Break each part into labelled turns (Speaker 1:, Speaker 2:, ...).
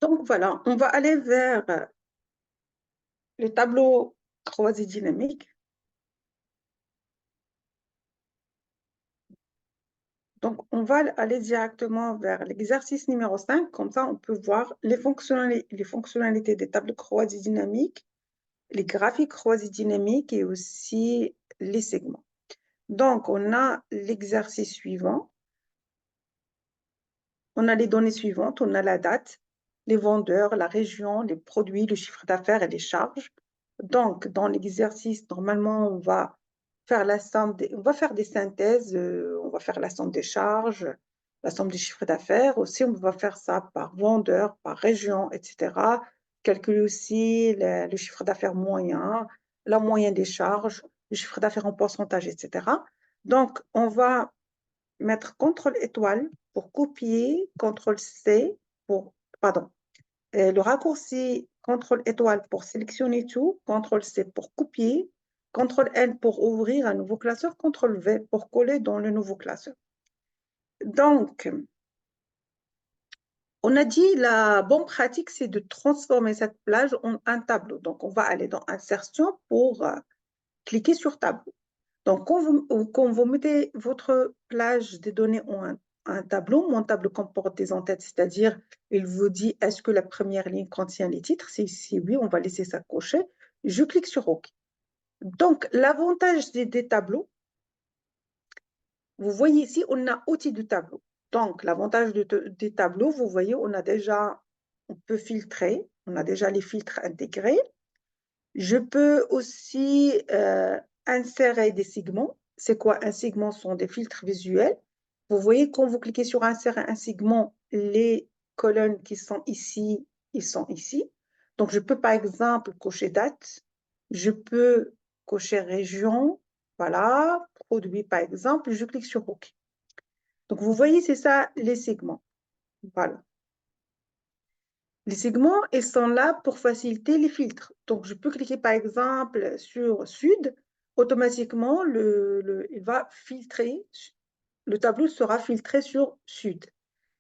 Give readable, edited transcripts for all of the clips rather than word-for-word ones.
Speaker 1: Donc voilà, on va aller vers le tableau croisé dynamique. Donc, on va aller directement vers l'exercice numéro 5. Comme ça, on peut voir les fonctionnalités des tableaux croisés dynamiques, les graphiques croisés dynamiques et aussi les segments. Donc, on a l'exercice suivant. On a les données suivantes. On a la date, les vendeurs, la région, les produits, le chiffre d'affaires et les charges. Donc, dans l'exercice, normalement, on va faire on va faire des synthèses, on va faire la somme des charges, la somme des chiffres d'affaires. Aussi, on va faire ça par vendeur, par région, etc. Calculer aussi le chiffre d'affaires moyen, la moyenne des charges, le chiffre d'affaires en pourcentage, etc. Donc, on va mettre CTRL étoile pour copier, CTRL C pour, pardon, le raccourci CTRL étoile pour sélectionner tout, CTRL C pour copier, CTRL N pour ouvrir un nouveau classeur, CTRL V pour coller dans le nouveau classeur. Donc, on a dit la bonne pratique, c'est de transformer cette plage en un tableau. Donc, on va aller dans Insertion pour cliquer sur Tableau. Donc, quand vous mettez votre plage des données en un tableau, mon tableau comporte des entêtes, c'est-à-dire, il vous dit, est-ce que la première ligne contient les titres? Si oui, on va laisser ça cocher. Je clique sur OK. Donc, l'avantage des tableaux, vous voyez ici, on a outils de tableau. Donc, l'avantage des tableaux, vous voyez, on peut filtrer, on a déjà les filtres intégrés. Je peux aussi insérer des segments. C'est quoi un segment? Ce sont des filtres visuels. Vous voyez, quand vous cliquez sur insérer un segment, les colonnes qui sont ici, ils sont ici. Donc, je peux par exemple cocher date. Je peux cocher région. Voilà, produit par exemple. Je clique sur OK. Donc, vous voyez, c'est ça les segments. Voilà. Les segments, ils sont là pour faciliter les filtres. Donc, je peux cliquer par exemple sur Sud. Automatiquement, il va filtrer. Le tableau sera filtré sur Sud.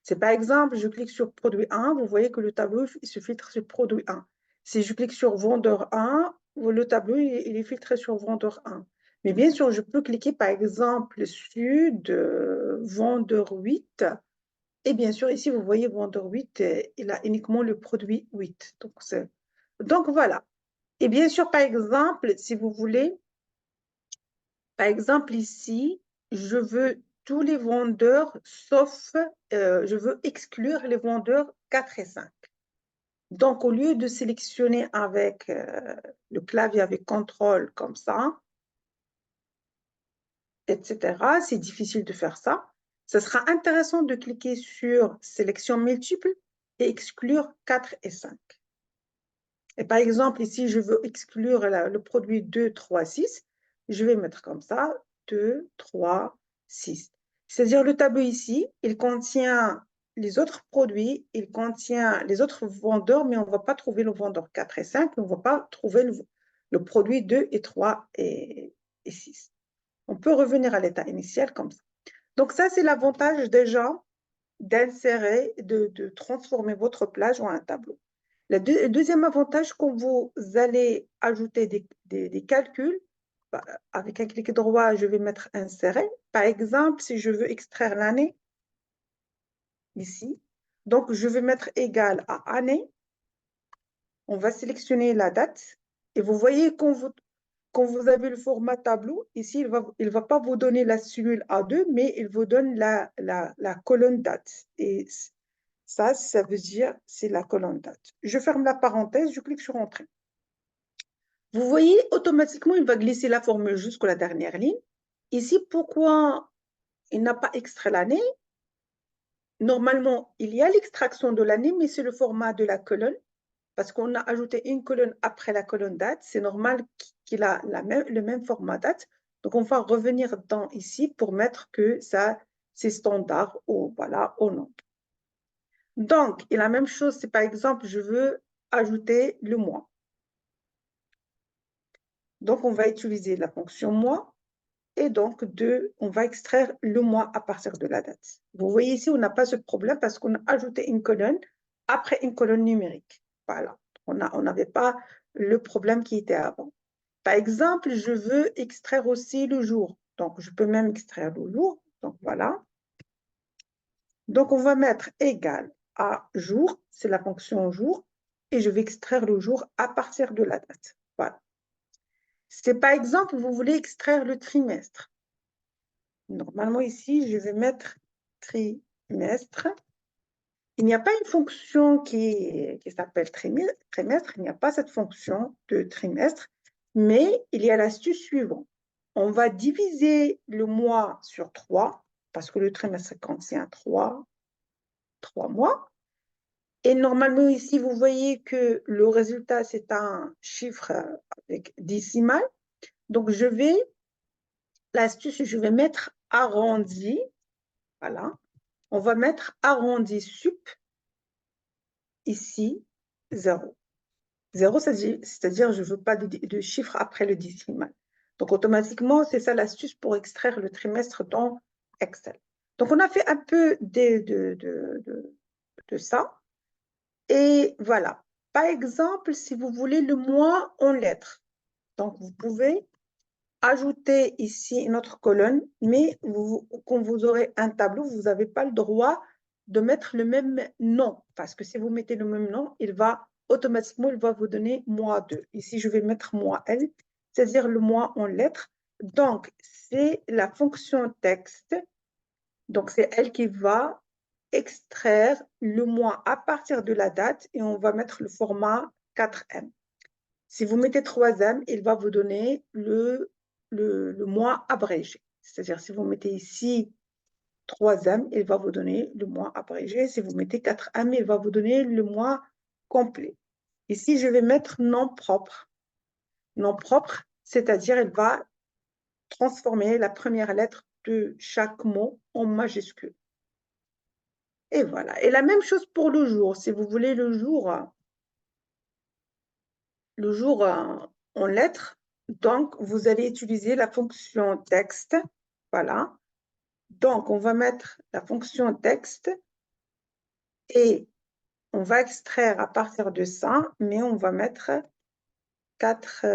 Speaker 1: C'est par exemple, je clique sur Produit 1, vous voyez que le tableau il se filtre sur Produit 1. Si je clique sur Vendeur 1, le tableau il est filtré sur Vendeur 1. Mais bien sûr, je peux cliquer par exemple Sud, Vendeur 8. Et bien sûr, ici, vous voyez, vendeur 8, il a uniquement le produit 8. Donc, voilà. Et bien sûr, par exemple, si vous voulez, par exemple, ici, je veux tous les vendeurs, sauf, je veux exclure les vendeurs 4 et 5. Donc, au lieu de sélectionner avec le clavier avec contrôle comme ça, etc., c'est difficile de faire ça. Ce sera intéressant de cliquer sur sélection multiple et exclure 4 et 5. Et par exemple, ici, je veux exclure le produit 2, 3, 6. Je vais mettre comme ça, 2, 3, 6. C'est-à-dire le tableau ici, il contient les autres produits, il contient les autres vendeurs, mais on ne va pas trouver le vendeur 4 et 5, on ne va pas trouver le produit 2 et 3 et 6. On peut revenir à l'état initial comme ça. Donc ça, c'est l'avantage déjà d'insérer, de transformer votre plage en un tableau. Le deuxième avantage, quand vous allez ajouter des calculs, bah, avec un clic droit, je vais mettre insérer. Par exemple, si je veux extraire l'année, ici, donc je vais mettre égal à année. On va sélectionner la date. Et vous voyez, quand vous avez le format tableau, ici, il va pas vous donner la cellule A2, mais il vous donne la colonne date. Et ça veut dire c'est la colonne date. Je ferme la parenthèse, je clique sur Entrée. Vous voyez, automatiquement, il va glisser la formule jusqu'à la dernière ligne. Ici, pourquoi il n'a pas extrait l'année? Normalement, il y a l'extraction de l'année, mais c'est le format de la colonne, parce qu'on a ajouté une colonne après la colonne date. C'est normal qu'il a le même format date. Donc, on va revenir ici pour mettre que ça, c'est standard au nom. Donc, et la même chose, c'est par exemple, je veux ajouter le mois. Donc, on va utiliser la fonction mois et donc on va extraire le mois à partir de la date. Vous voyez ici, on n'a pas ce problème parce qu'on a ajouté une colonne après une colonne numérique. Voilà. On n'avait pas le problème qui était avant. Par exemple, je veux extraire aussi le jour. Donc, je peux même extraire le jour. Donc, voilà. Donc, on va mettre égal à jour, c'est la fonction jour, et je vais extraire le jour à partir de la date. Voilà. C'est par exemple, vous voulez extraire le trimestre. Normalement, ici, je vais mettre trimestre. Il n'y a pas une fonction qui s'appelle trimestre, il n'y a pas cette fonction de trimestre, mais il y a l'astuce suivante. On va diviser le mois sur 3, parce que le trimestre contient 3 mois. Et normalement, ici, vous voyez que le résultat, c'est un chiffre avec décimal. Donc, l'astuce, je vais mettre arrondi. Voilà. On va mettre arrondi sup, ici, 0. 0, c'est-à-dire je ne veux pas de chiffre après le décimal. Donc, automatiquement, c'est ça l'astuce pour extraire le trimestre dans Excel. Donc, on a fait un peu de ça. Et voilà. Par exemple, si vous voulez le mois en lettres, donc vous pouvez ajouter ici une autre colonne, mais quand vous aurez un tableau, vous n'avez pas le droit de mettre le même nom, parce que si vous mettez le même nom, automatiquement, il va vous donner mois 2. Ici, je vais mettre mois L, c'est-à-dire le mois en lettres. Donc, c'est la fonction texte. Donc, c'est elle qui va extraire le mois à partir de la date et on va mettre le format 4M. Si vous mettez 3M, il va vous donner le mois abrégé. C'est-à-dire, si vous mettez ici 3M, il va vous donner le mois abrégé. Si vous mettez 4M, il va vous donner le mois complet. Ici, je vais mettre nom propre. Nom propre, c'est-à-dire, il va transformer la première lettre de chaque mot en majuscule. Et voilà. Et la même chose pour le jour. Si vous voulez le jour en lettres, donc vous allez utiliser la fonction texte. Voilà. Donc, on va mettre la fonction texte et on va extraire à partir de ça, mais on va mettre 4,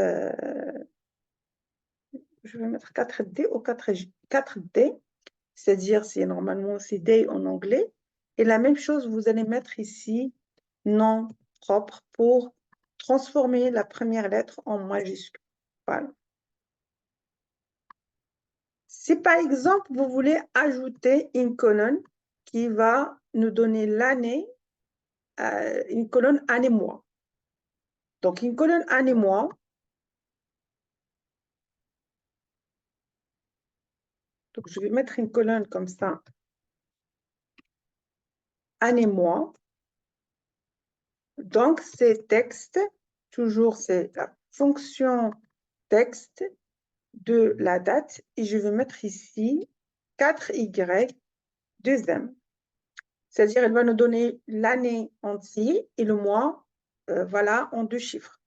Speaker 1: je vais mettre 4D ou 4D, c'est-à-dire normalement c'est day en anglais. Et la même chose, vous allez mettre ici nom propre pour transformer la première lettre en majuscule. Voilà. Si par exemple, vous voulez ajouter une colonne qui va nous donner l'année, une colonne année-mois. Donc, une colonne année-mois, donc je vais mettre une colonne comme ça, année-mois. Donc, c'est texte, toujours c'est la fonction texte de la date et je vais mettre ici 4Y 2M. C'est-à-dire, elle va nous donner l'année entière et le mois, voilà, en 2 chiffres.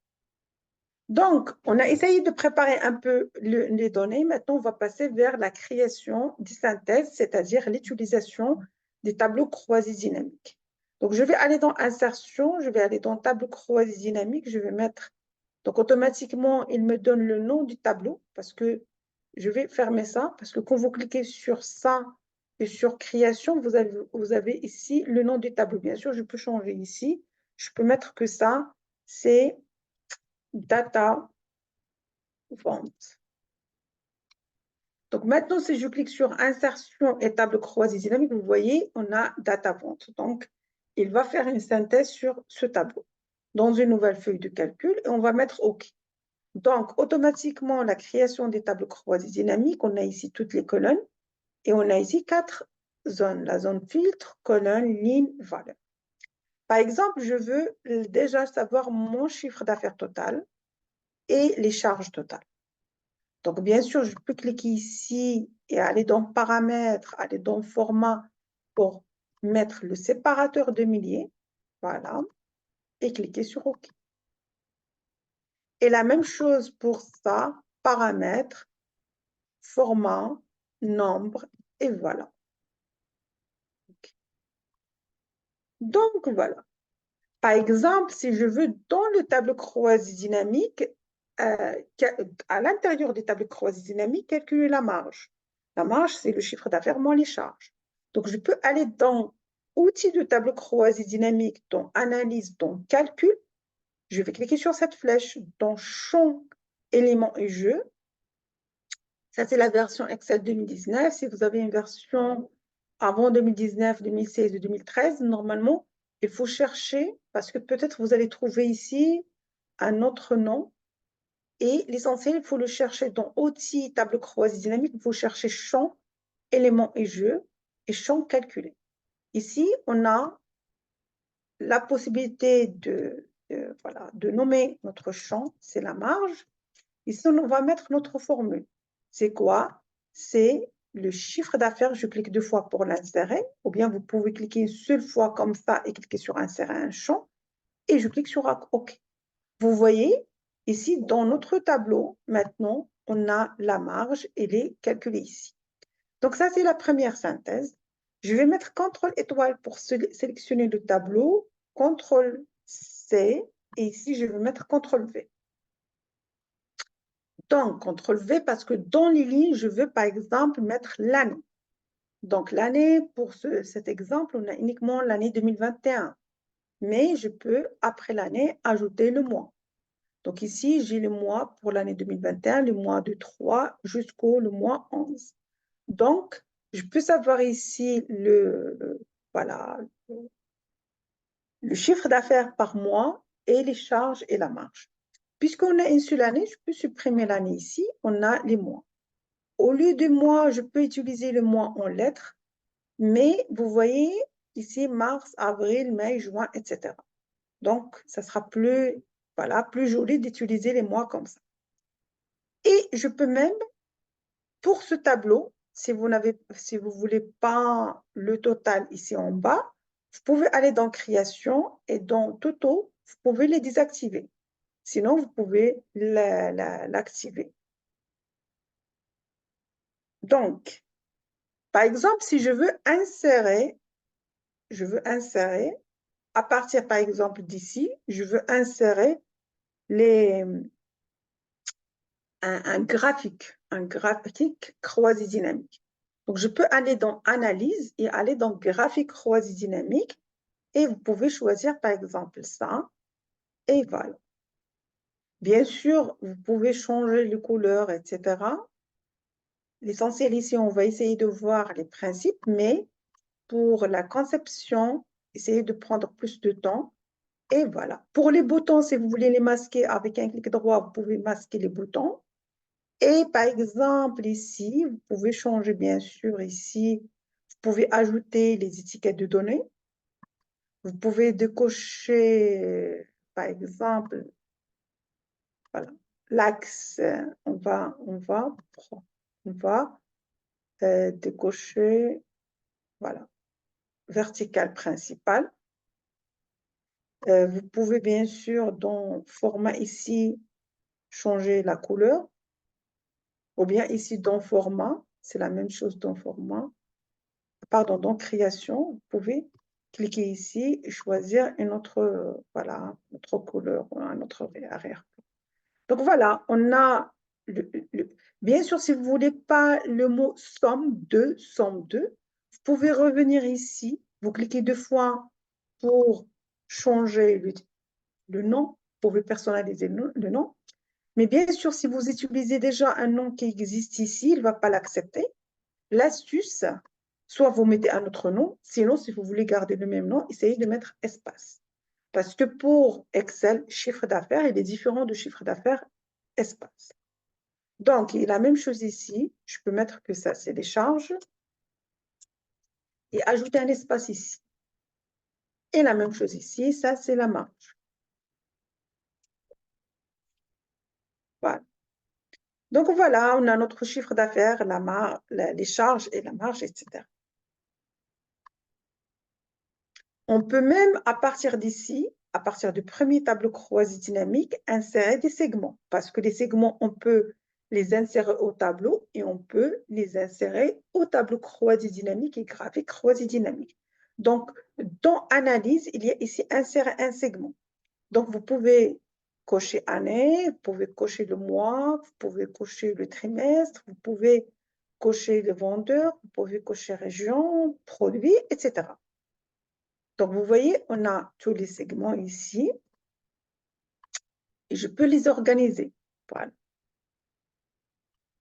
Speaker 1: Donc, on a essayé de préparer un peu les données. Maintenant, on va passer vers la création des synthèses, c'est-à-dire l'utilisation des tableaux croisés dynamiques. Donc, je vais aller dans Insertion, je vais aller dans Tableau croisé dynamique, je vais mettre... Donc, automatiquement, il me donne le nom du tableau parce que je vais fermer ça, parce que quand vous cliquez sur ça et sur Création, vous avez ici le nom du tableau. Bien sûr, je peux changer ici. Je peux mettre que ça, c'est Data Vente. Donc, maintenant, si je clique sur Insertion et table croisée dynamique, vous voyez, on a Data Vente. Donc, il va faire une synthèse sur ce tableau dans une nouvelle feuille de calcul et on va mettre OK. Donc, automatiquement, la création des tables croisées dynamiques, on a ici toutes les colonnes et on a ici 4 zones. La zone filtre, colonne, ligne, valeur. Par exemple, je veux déjà savoir mon chiffre d'affaires total et les charges totales. Donc, bien sûr, je peux cliquer ici et aller dans Paramètres, aller dans Format pour mettre le séparateur de milliers. Voilà. Et cliquer sur OK. Et la même chose pour ça, Paramètres, Format, Nombre, et voilà. Okay. Donc, voilà. Par exemple, si je veux dans le tableau croisé dynamique, à l'intérieur du tableau croisé dynamique, calculer la marge. La marge, c'est le chiffre d'affaires moins les charges. Donc, je peux aller dans outils de tableau croisé dynamique, dans analyse, dans calcul. Je vais cliquer sur cette flèche dans champ éléments et jeux. Ça, c'est la version Excel 2019. Si vous avez une version avant 2019, 2016 ou 2013, normalement, il faut chercher, parce que peut-être vous allez trouver ici un autre nom. Et l'essentiel, il faut le chercher dans outils, table croisée dynamique. Il faut chercher champ, éléments et jeux et champ calculé. Ici, on a la possibilité de nommer notre champ, c'est la marge. Ici, on va mettre notre formule. C'est quoi? C'est le chiffre d'affaires. Je clique 2 fois pour l'insérer, ou bien vous pouvez cliquer une seule fois comme ça et cliquer sur insérer un champ, et je clique sur OK. Vous voyez, ici, dans notre tableau, maintenant, on a la marge, elle est calculée ici. Donc ça, c'est la première synthèse. Je vais mettre CTRL étoile pour sélectionner le tableau, CTRL C, et ici, je vais mettre CTRL V. Donc, CTRL V parce que dans les lignes, je veux par exemple mettre l'année. Donc, l'année, pour cet exemple, on a uniquement l'année 2021. Mais je peux, après l'année, ajouter le mois. Donc ici, j'ai le mois pour l'année 2021, le mois de 3 jusqu'au mois 11. Donc, je peux savoir ici voilà, le chiffre d'affaires par mois et les charges et la marge. Puisqu'on a une seule année, je peux supprimer l'année ici, on a les mois. Au lieu de mois, je peux utiliser le mois en lettres, mais vous voyez ici mars, avril, mai, juin, etc. Donc, ça sera plus, voilà, plus joli d'utiliser les mois comme ça. Et je peux même, pour ce tableau, si vous ne voulez pas le total ici en bas, vous pouvez aller dans Création et dans Toto, vous pouvez les désactiver. Sinon, vous pouvez l'activer. Donc, par exemple, si je veux insérer, à partir, par exemple, d'ici, je veux insérer un graphique croisé dynamique. Donc, je peux aller dans Analyse et aller dans Graphique croisé dynamique et vous pouvez choisir, par exemple, ça. Et voilà. Bien sûr, vous pouvez changer les couleurs, etc. L'essentiel ici, on va essayer de voir les principes, mais pour la conception, essayez de prendre plus de temps. Et voilà. Pour les boutons, si vous voulez les masquer avec un clic droit, vous pouvez masquer les boutons. Et par exemple, ici, vous pouvez changer, bien sûr, ici, vous pouvez ajouter les étiquettes de données. Vous pouvez décocher, par exemple, voilà, l'axe, on va décocher, voilà, vertical principal. Vous pouvez bien sûr, dans format ici, changer la couleur. Ou bien ici, dans format, c'est la même chose dans format. Pardon, dans création, vous pouvez cliquer ici et choisir une autre, voilà, autre couleur, un autre arrière. Donc voilà, on a bien sûr, si vous ne voulez pas le mot somme 2, vous pouvez revenir ici, vous cliquez 2 fois pour changer le nom, vous pouvez personnaliser le nom. Mais bien sûr, si vous utilisez déjà un nom qui existe ici, il ne va pas l'accepter. L'astuce, soit vous mettez un autre nom, sinon, si vous voulez garder le même nom, essayez de mettre espace. Parce que pour Excel, chiffre d'affaires, il est différent de chiffre d'affaires espace. Donc, il y a la même chose ici. Je peux mettre que ça, c'est les charges. Et ajouter un espace ici. Et la même chose ici, ça, c'est la marge. Voilà. Donc, voilà, on a notre chiffre d'affaires, les charges et la marge, etc. On peut même, à partir d'ici, à partir du premier tableau croisé dynamique, insérer des segments. Parce que les segments, on peut les insérer au tableau et on peut les insérer au tableau croisé dynamique et graphique croisé dynamique. Donc, dans analyse, il y a ici insérer un segment. Donc, vous pouvez cocher année, vous pouvez cocher le mois, vous pouvez cocher le trimestre, vous pouvez cocher le vendeur, vous pouvez cocher région, produit, etc. Donc, vous voyez, on a tous les segments ici et je peux les organiser. Voilà.